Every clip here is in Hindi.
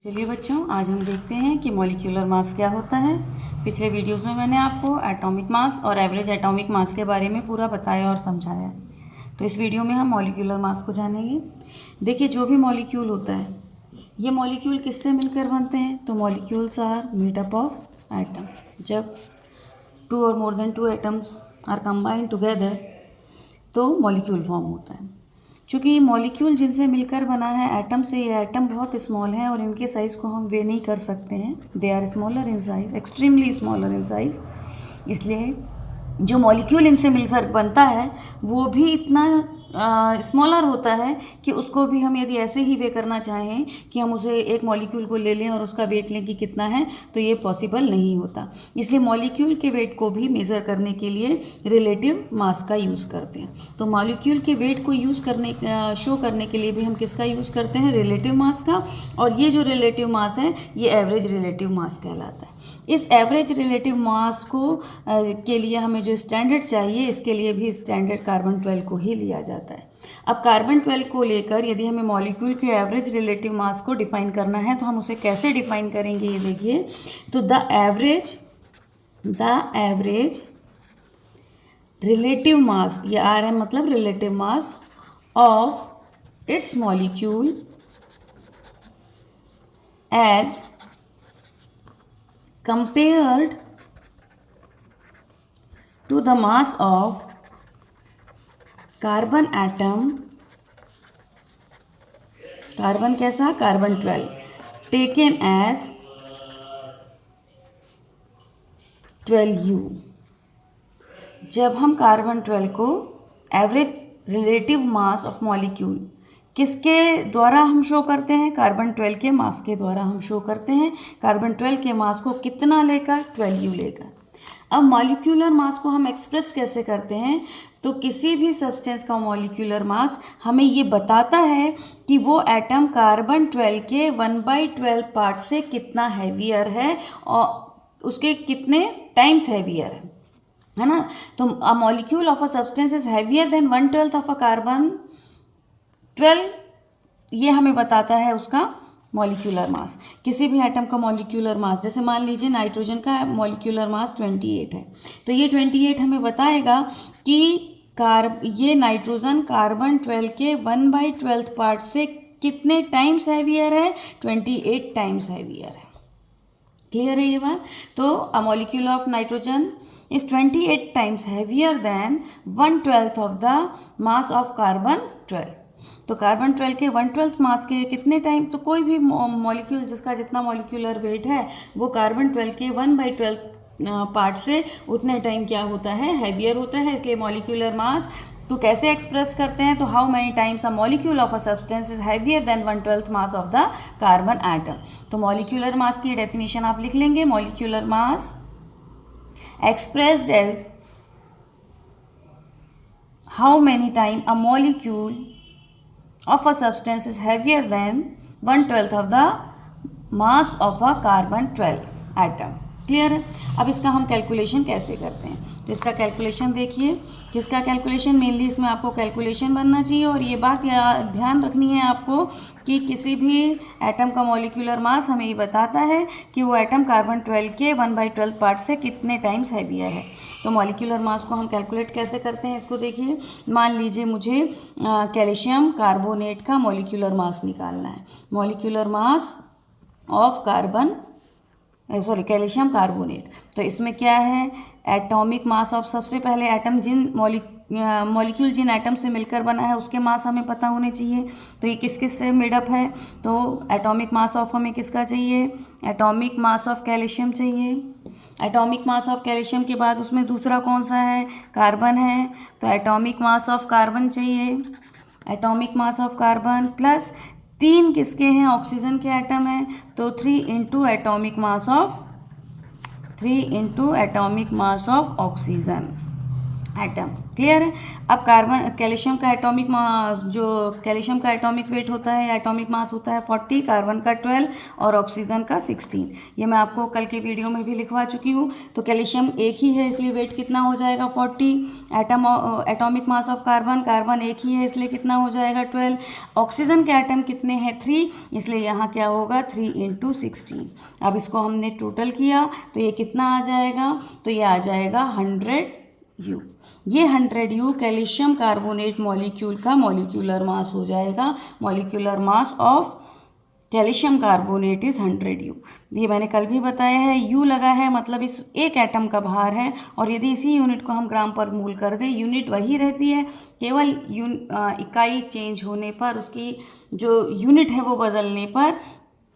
चलिए बच्चों, आज हम देखते हैं कि मॉलिक्यूलर मास क्या होता है। पिछले वीडियोस में मैंने आपको एटॉमिक मास और एवरेज एटॉमिक मास के बारे में पूरा बताया और समझाया। तो इस वीडियो में हम मॉलिक्यूलर मास को जानेंगे। देखिए, जो भी मॉलिक्यूल होता है, ये मॉलिक्यूल किससे मिलकर बनते हैं? तो molecules are made up of atom. जब 2 और more than 2 atoms are combined together तो मॉलिक्यूल फॉर्म होता है। चूँकि ये मॉलिक्यूल जिनसे मिलकर बना है एटम से, ये एटम बहुत स्मॉल है और इनके साइज़ को हम वे नहीं कर सकते हैं। They are smaller in size, extremely smaller in size. इसलिए जो मॉलिक्यूल इनसे मिलकर बनता है वो भी इतना स्मॉलर होता है कि उसको भी हम यदि ऐसे ही वे करना चाहें कि हम उसे एक मॉलिक्यूल को ले लें और उसका वेट लें कि कितना है, तो ये पॉसिबल नहीं होता। इसलिए मॉलिक्यूल के वेट को भी मेज़र करने के लिए रिलेटिव मास का यूज़ करते हैं। तो मॉलिक्यूल के वेट को शो करने के लिए भी हम किसका यूज़ करते हैं? रिलेटिव मास का। और ये जो रिलेटिव मास है ये एवरेज रिलेटिव मास कहलाता है। इस एवरेज रिलेटिव मास को के लिए हमें जो स्टैंडर्ड चाहिए, इसके लिए भी स्टैंडर्ड कार्बन 12 को ही लिया जाता है। अब कार्बन 12 को लेकर यदि हमें मॉलिक्यूल के एवरेज रिलेटिव मास को डिफाइन करना है तो हम उसे कैसे डिफाइन करेंगे, ये देखिए। तो द एवरेज रिलेटिव मास, ये आर है मतलब relative mass of its molecule as compared to the mass of carbon atom, carbon कैसा? Carbon 12 taken as 12U। जब हम कार्बन 12 को average relative mass of molecule किसके द्वारा हम शो करते हैं? कार्बन 12 के मास के द्वारा हम शो करते हैं। कार्बन 12 के मास को कितना लेकर? 12U लेकर। अब मॉलिक्यूलर मास को हम एक्सप्रेस कैसे करते हैं? तो किसी भी सब्सटेंस का मॉलिक्यूलर मास हमें ये बताता है कि वो एटम कार्बन 12 के 1/12 पार्ट से कितना हैवियर है और उसके कितने टाइम्स हैवियर है ना। तो अ molecule of a substance is heavier than 1/12 of a carbon 12, ये हमें बताता है उसका मॉलिक्यूलर मास। किसी भी एटम का मॉलिक्यूलर मास, जैसे मान लीजिए नाइट्रोजन का मॉलिक्यूलर मास 28 है, तो ये 28 हमें बताएगा कि ये नाइट्रोजन कार्बन 12 के 1/12 पार्ट से कितने टाइम्स हैवियर है? 28 टाइम्स हैवियर है। क्लियर है ये बात? तो अ molecule of nitrogen is 28 times heavier than 1/12 of the mass of carbon 12। तो कार्बन 12 के 1/12 मास के कितने टाइम? तो कोई भी मॉलिक्यूल जिसका जितना मॉलिक्यूलर वेट है वो कार्बन 12 के 1/12 पार्ट से उतने टाइम क्या होता है? हैवियर होता है। इसलिए मॉलिक्यूलर मास तो कैसे एक्सप्रेस करते हैं? तो how many times a molecule of a substance is heavier than 1/12 mass of the carbon atom. तो मॉलिक्यूलर मास की डेफिनेशन आप लिख लेंगे। Molecular mass expressed as how many time a molecule of a substance is heavier than 1/12 of the mass of a carbon 12 atom। Clear है? अब इसका हम कैलकुलेशन कैसे करते हैं? तो इसका कैलकुलेशन देखिए। किसका कैलकुलेशन? मेनली इसमें आपको कैलकुलेशन बनना चाहिए और ये बात ध्यान रखनी है आपको कि किसी भी एटम का मॉलिक्यूलर मास हमें ये बताता है कि वो एटम कार्बन 12 के 1/12 पार्ट से कितने टाइम्स हैवियर है। तो मॉलिक्यूलर मास को हम कैलकुलेट कैसे करते हैं, इसको देखिए। मान लीजिए मुझे कैल्शियम कार्बोनेट का मॉलिक्यूलर मास निकालना है। Molecular mass of calcium carbonate. तो इसमें क्या है? एटॉमिक मास ऑफ, सबसे पहले एटम मॉलिक्यूल जिन एटम से मिलकर बना है उसके मास हमें पता होने चाहिए। तो ये किस किस से मेडअप है? तो एटॉमिक मास ऑफ हमें किसका चाहिए? एटॉमिक मास ऑफ कैल्शियम चाहिए। एटॉमिक मास ऑफ कैल्शियम के बाद उसमें दूसरा कौन सा है? कार्बन है। तो एटॉमिक मास ऑफ कार्बन चाहिए। Atomic mass of carbon plus 3 किसके हैं? ऑक्सीजन के एटम हैं, तो 3 into atomic mass of oxygen. Atom. Clear है। अब कार्बन कैल्शियम का एटॉमिक जो कैल्शियम का एटॉमिक वेट होता है, एटॉमिक मास होता है 40, कार्बन का 12 और ऑक्सीजन का 16। ये मैं आपको कल के वीडियो में भी लिखवा चुकी हूँ। तो कैल्शियम एक ही है इसलिए वेट कितना हो जाएगा 40। Atomic mass of carbon, carbon एक ही है इसलिए कितना हो जाएगा 12। ऑक्सीजन के एटम कितने हैं 3, इसलिए यहाँ क्या होगा 3 × 16। अब इसको हमने टोटल किया तो ये कितना आ जाएगा, तो ये आ जाएगा 100U। ये 100U कैल्शियम कार्बोनेट मॉलिक्यूल का मॉलिक्यूलर मास हो जाएगा। Molecular mass of calcium carbonate is 100U। ये मैंने कल भी बताया है, U लगा है मतलब इस एक एटम का भार है, और यदि इसी यूनिट को हम ग्राम पर मोल कर दें, यूनिट वही रहती है, केवल इकाई चेंज होने पर, उसकी जो यूनिट है वो बदलने पर,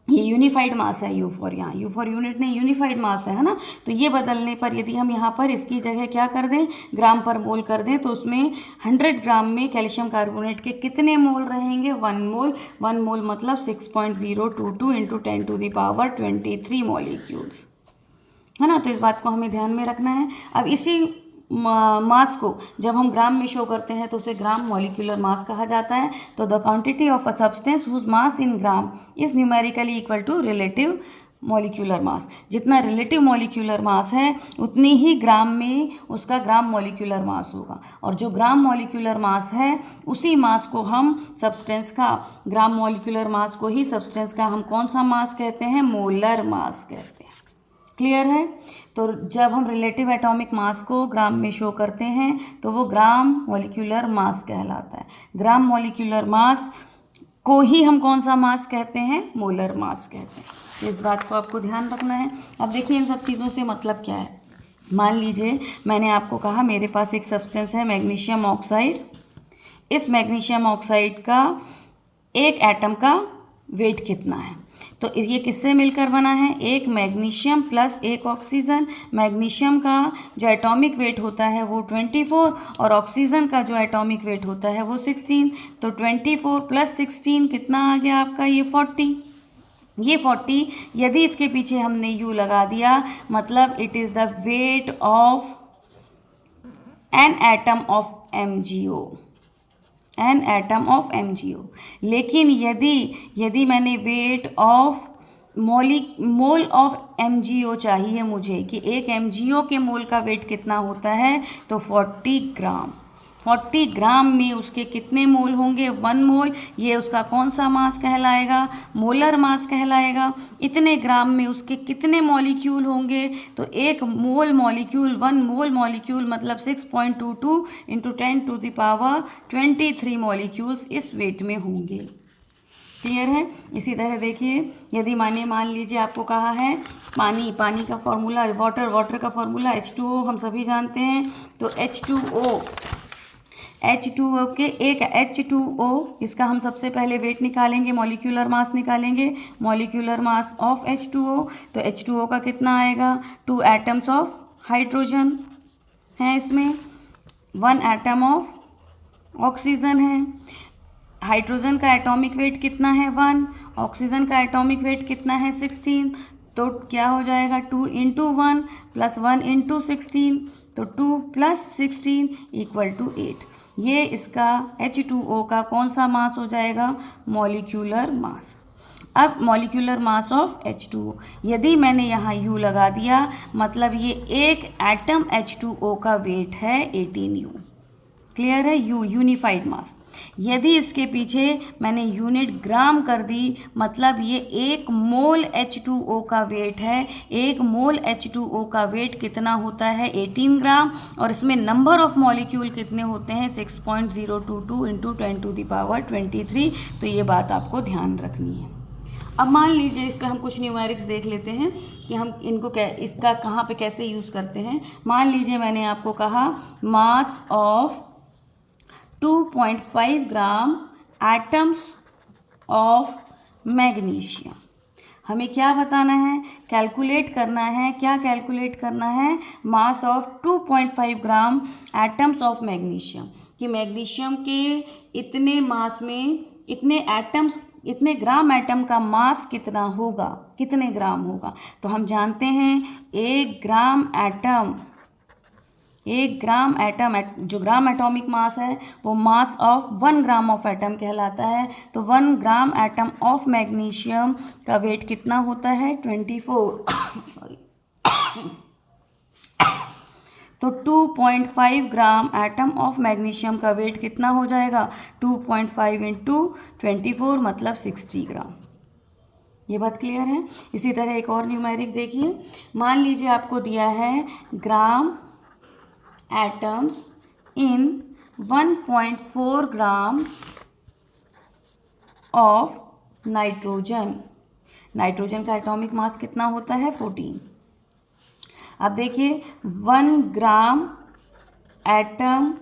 ये यूनिफाइड मास है U फॉर, यहाँ U फॉर यूनिट नहीं, यूनिफाइड मास है ना। तो ये बदलने पर यदि हम यहाँ पर इसकी जगह क्या कर दें, ग्राम पर मोल कर दें, तो उसमें 100 ग्राम में कैल्शियम कार्बोनेट के कितने मोल रहेंगे, 1 मोल। 1 मोल मतलब 6.022 × 10⁻23 मॉलिक्यूल्स, है ना। तो इस बात को हमें ध्यान में रखना है। अब इसी मास को जब हम ग्राम में शो करते हैं तो उसे ग्राम मॉलिक्यूलर मास कहा जाता है। तो the quantity of a substance whose mass in gram is numerically equal to relative molecular mass. जितना रिलेटिव मॉलिक्यूलर मास है उतनी ही ग्राम में उसका ग्राम मॉलिक्यूलर मास होगा, और जो ग्राम मॉलिक्यूलर मास है उसी मास को हम सब्सटेंस का, ग्राम मॉलिक्यूलर मास को ही सब्सटेंस का हम कौन सा मास कहते हैं, मोलर मास कहते हैं। क्लियर है। तो जब हम रिलेटिव एटॉमिक मास को ग्राम में शो करते हैं तो वो ग्राम मॉलिक्यूलर मास कहलाता है। ग्राम मॉलिक्यूलर मास को ही हम कौन सा मास कहते हैं, मोलर मास कहते हैं। तो इस बात को आपको ध्यान रखना है। अब देखिए इन सब चीज़ों से मतलब क्या है। मान लीजिए मैंने आपको कहा मेरे पास एक सब्सटेंस है मैग्नीशियम ऑक्साइड। इस मैग्नीशियम ऑक्साइड का एक एटम का वेट कितना है, तो ये किससे मिलकर बना है, एक मैग्नीशियम प्लस एक ऑक्सीजन। मैग्नीशियम का जो एटॉमिक वेट होता है वो 24 और ऑक्सीजन का जो एटॉमिक वेट होता है वो 16। तो 24 + 16 कितना आ गया आपका, ये 40। ये 40 यदि इसके पीछे हमने U लगा दिया मतलब it is the weight of an atom of MgO, an atom of MgO। लेकिन यदि मैंने weight of mole of MgO चाहिए मुझे कि एक MgO के मोल का वेट कितना होता है, तो 40 ग्राम। 40 ग्राम में उसके कितने मोल होंगे, 1 मोल। ये उसका कौन सा मास कहलाएगा, मोलर मास कहलाएगा। इतने ग्राम में उसके कितने मॉलिक्यूल होंगे, तो एक मोल मॉलिक्यूल, 1 मोल मॉलिक्यूल मतलब 6.22 × 10⁻23 मॉलिक्यूल्स इस वेट में होंगे। क्लियर है। इसी तरह देखिए यदि मान लीजिए आपको कहा है पानी का फॉर्मूला, वाटर का फॉर्मूला H2O हम सभी जानते हैं। तो H2O के एक H2O इसका हम सबसे पहले वेट निकालेंगे, मॉलिक्यूलर मास निकालेंगे, मॉलिक्यूलर मास ऑफ H2O। तो H2O का कितना आएगा, 2 एटम्स ऑफ हाइड्रोजन है इसमें, 1 एटम ऑफ ऑक्सीजन है। हाइड्रोजन का एटॉमिक वेट कितना है 1, ऑक्सीजन का एटॉमिक वेट कितना है 16। तो क्या हो जाएगा 2 × 1 + 1 × 16, तो 2 + 16 = 8। ये इसका H2O का कौन सा मास हो जाएगा, मॉलिक्यूलर मास। अब मॉलिक्यूलर मास ऑफ H2O, यदि मैंने यहाँ U लगा दिया मतलब ये एक एटम H2O का वेट है 18U। क्लियर है, U यूनिफाइड मास। यदि इसके पीछे मैंने यूनिट ग्राम कर दी मतलब ये 1 मोल H2O का वेट है। 1 मोल H2O का वेट कितना होता है 18 ग्राम, और इसमें नंबर ऑफ मॉलिक्यूल कितने होते हैं 6.022 × 10⁻23। तो ये बात आपको ध्यान रखनी है। अब मान लीजिए इस पर हम कुछ न्यूमेरिक्स देख लेते हैं कि हम इनको इसका कहाँ पे कैसे यूज़ करते हैं। मान लीजिए मैंने आपको कहा mass of 2.5 gram atoms of magnesium. हमें क्या बताना है, कैलकुलेट करना है। क्या कैलकुलेट करना है, mass of 2.5 gram atoms of magnesium, कि मैग्नीशियम के इतने मास में इतने ग्राम एटम का मास कितना होगा, कितने ग्राम होगा। तो हम जानते हैं 1 ग्राम एटम एक ग्राम एटम, जो ग्राम एटॉमिक मास है वो mass of 1 gram of atom कहलाता है। तो 1 ग्राम एटम ऑफ मैग्नीशियम का वेट कितना होता है? 24 सॉरी तो 2.5 ग्राम एटम ऑफ मैग्नीशियम का वेट कितना हो जाएगा? 2.5 इंटू 24 मतलब 60 ग्राम। ये बात क्लियर है। इसी तरह एक और न्यूमेरिक देखिए, मान लीजिए आपको दिया है gram atoms in 1.4 gram of nitrogen. Nitrogen का एटॉमिक मास कितना होता है? 14। अब देखिए 1 ग्राम एटम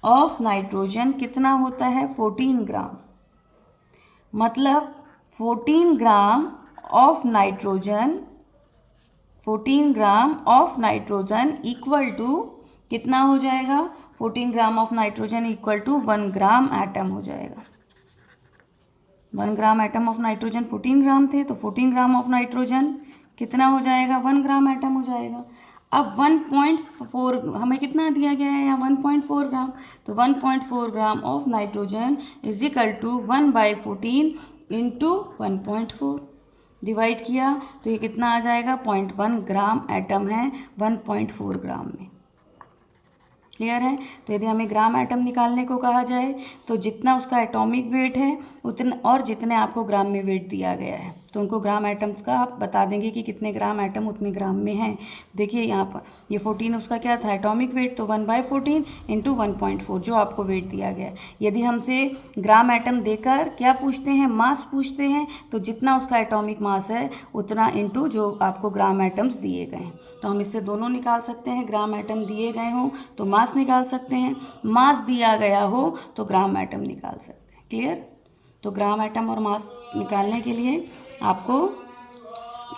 ऑफ नाइट्रोजन कितना होता है? 14 ग्राम। मतलब 14 gram of nitrogen, 14 gram of nitrogen equal to कितना हो जाएगा? 14 gram of nitrogen equal to 1 gram atom हो जाएगा। 1 gram atom of nitrogen 14 gram थे, तो 14 ग्राम ऑफ नाइट्रोजन कितना हो जाएगा? 1 ग्राम एटम हो जाएगा। अब 1.4 हमें कितना दिया गया है यहाँ? 1.4 ग्राम। तो 1.4 gram of nitrogen is equal to 1/14 into 1.4 divide किया तो ये कितना आ जाएगा? 0.1 ग्राम एटम है 1.4 ग्राम में। क्लियर है। तो यदि हमें ग्राम एटम निकालने को कहा जाए तो जितना उसका एटॉमिक वेट है उतना, और जितने आपको ग्राम में वेट दिया गया है, तो उनको ग्राम एटम्स का आप बता देंगे कि कितने ग्राम एटम उतने ग्राम में हैं। देखिए यहाँ पर ये 14 उसका क्या था? Atomic weight. तो 1/14 इंटू 1.4 जो आपको वेट दिया गया है। यदि हमसे ग्राम एटम देकर क्या पूछते हैं? मास पूछते हैं, तो जितना उसका एटॉमिक मास है उतना इंटू जो आपको ग्राम एटम्स दिए गए हैं। तो हम इससे दोनों निकाल सकते हैं, ग्राम एटम दिए गए हों तो मास निकाल सकते हैं, मास दिया गया हो तो ग्राम एटम निकाल सकते हैं। क्लियर। तो ग्राम एटम और मास निकालने के लिए आपको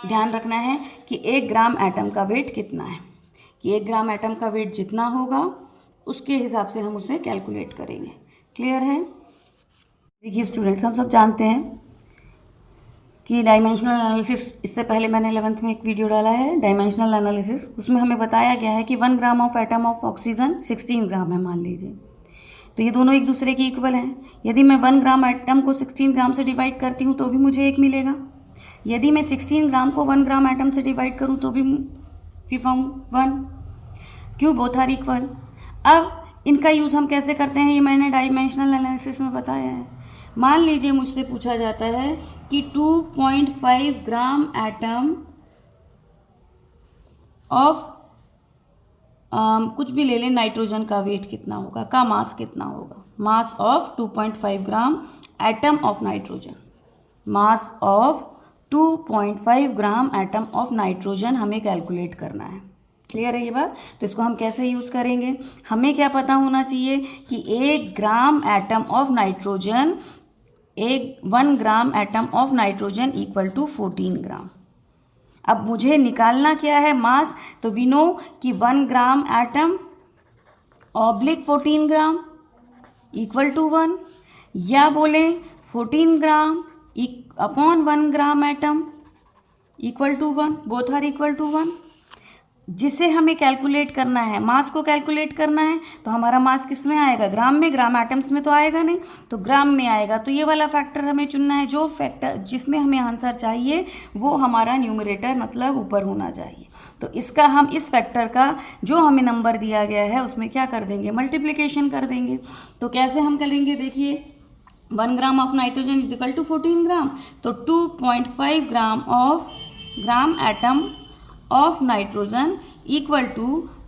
ध्यान रखना है कि 1 ग्राम एटम का वेट कितना है, कि 1 ग्राम एटम का वेट जितना होगा उसके हिसाब से हम उसे कैलकुलेट करेंगे। क्लियर है। देखिए स्टूडेंट्स, हम सब जानते हैं कि डायमेंशनल एनालिसिस, इससे पहले मैंने 11th में एक वीडियो डाला है डायमेंशनल एनालिसिस, उसमें हमें बताया गया है कि 1 gram of atom of oxygen 16 ग्राम है मान लीजिए। तो ये दोनों एक दूसरे के इक्वल हैं। यदि मैं 1 ग्राम एटम को 16 ग्राम से डिवाइड करती हूँ तो भी मुझे 1 मिलेगा। यदि मैं 16 ग्राम को 1 ग्राम एटम से डिवाइड करूँ तो भी वी फाउंड 1। क्यों? Both are equal. अब इनका यूज़ हम कैसे करते हैं ये मैंने डायमेंशनल एनालिसिस में बताया है। मान लीजिए मुझसे पूछा जाता है कि 2.5 ग्राम एटम ऑफ कुछ भी ले लें, नाइट्रोजन का वेट कितना होगा, का मास कितना होगा? Mass of 2.5 gram atom of nitrogen, mass of 2.5 gram atom of nitrogen हमें कैलकुलेट करना है। क्लियर है ये बात। तो इसको हम कैसे यूज़ करेंगे? हमें क्या पता होना चाहिए कि 1 gram atom of nitrogen, 1 gram atom of nitrogen equal to 14 gram. अब मुझे निकालना क्या है? मास। तो वी नो कि 1 gram atom oblique 14 gram equal to 1, या बोलें 14 gram upon 1 gram atom equal to 1, both are equal to 1। जिसे हमें कैलकुलेट करना है, मास को कैलकुलेट करना है, तो हमारा मास किस में आएगा? ग्राम में। ग्राम एटम्स में तो आएगा नहीं, तो ग्राम में आएगा। तो ये वाला फैक्टर हमें चुनना है, जो फैक्टर जिसमें हमें आंसर चाहिए वो हमारा न्यूमरेटर मतलब ऊपर होना चाहिए। तो इसका हम इस फैक्टर का जो हमें नंबर दिया गया है उसमें क्या कर देंगे? मल्टीप्लिकेशन कर देंगे। तो कैसे हम करेंगे? देखिए 1 gram of nitrogen is equal to 14 gram, तो 2.5 gram of gram atom of nitrogen equal to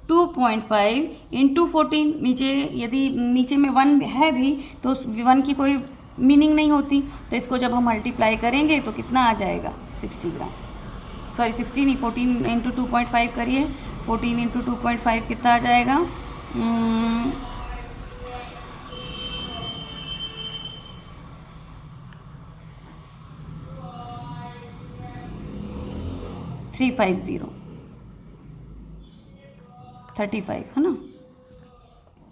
2.5 into 14। नीचे यदि नीचे में 1 है भी तो 1 की कोई मीनिंग नहीं होती, तो इसको जब हम मल्टीप्लाई करेंगे तो कितना आ जाएगा? 60 ग्राम। सॉरी 60 नहीं, 14 इंटू 2.5 करिए। 14 इंटू 2.5 कितना आ जाएगा? 350 35 है ना।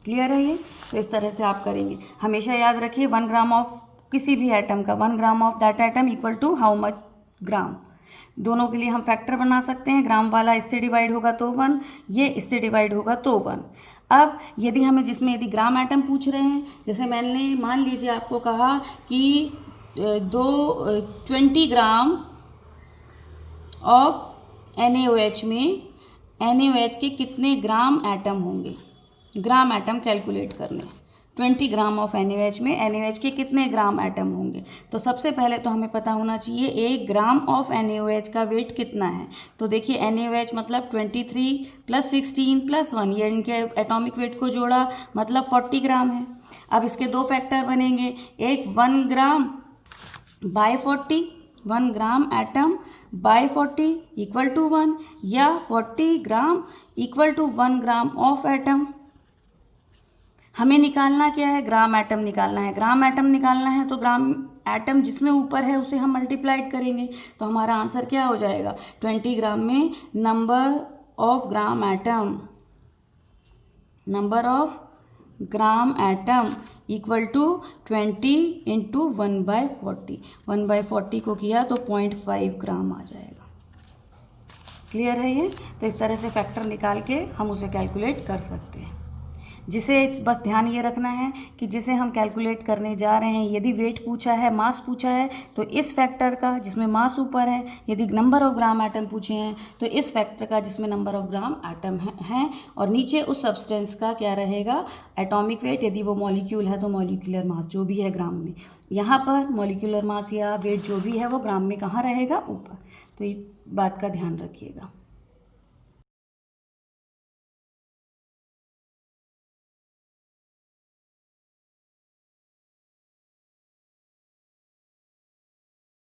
क्लियर है ये। तो इस तरह से आप करेंगे। हमेशा याद रखिए 1 ग्राम ऑफ किसी भी एटम का, 1 gram of that atom equal to how much gram. दोनों के लिए हम फैक्टर बना सकते हैं। ग्राम वाला इससे डिवाइड होगा तो 1, ये इससे डिवाइड होगा तो 1। अब यदि हमें जिसमें यदि ग्राम एटम पूछ रहे हैं, जैसे मैंने मान लीजिए आपको कहा कि 20 ग्राम ऑफ NaOH में NaOH के कितने ग्राम एटम होंगे, ग्राम एटम कैलकुलेट करने। 20 ग्राम ऑफ NaOH में NaOH के कितने ग्राम एटम होंगे। तो सबसे पहले तो हमें पता होना चाहिए 1 ग्राम ऑफ NaOH का वेट कितना है। तो देखिए NaOH मतलब 23 + 16 + 1, ये इनके एटॉमिक वेट को जोड़ा मतलब 40 ग्राम है। अब इसके दो फैक्टर बनेंगे, एक 1 gram by 40, 1 gram atom by 40 equal to 1, या 40 gram equal to 1 gram of atom. हमें निकालना क्या है, ग्राम एटम निकालना है। ग्राम एटम निकालना है तो ग्राम एटम जिसमें ऊपर है उसे हम मल्टीप्लाइड करेंगे, तो हमारा आंसर क्या हो जाएगा, 20 ग्राम में number of gram atom, number of gram atom equal to 20 × 1/40। 1/40 को किया तो 0.5 ग्राम आ जाएगा। क्लियर है ये। तो इस तरह से फैक्टर निकाल के हम उसे कैलकुलेट कर सकते हैं। जिसे बस ध्यान ये रखना है कि जिसे हम कैलकुलेट करने जा रहे हैं, यदि वेट पूछा है, मास पूछा है, तो इस फैक्टर का जिसमें मास ऊपर है, यदि नंबर ऑफ ग्राम एटम पूछे हैं तो इस फैक्टर का जिसमें नंबर ऑफ ग्राम एटम हैं, और नीचे उस सब्सटेंस का क्या रहेगा, एटॉमिक वेट। यदि वो मॉलिक्यूल है तो मॉलिक्यूलर मास जो भी है ग्राम में। यहाँ पर मॉलिक्यूलर मास या वेट जो भी है वो ग्राम में कहाँ रहेगा, ऊपर। तो ये बात का ध्यान रखिएगा।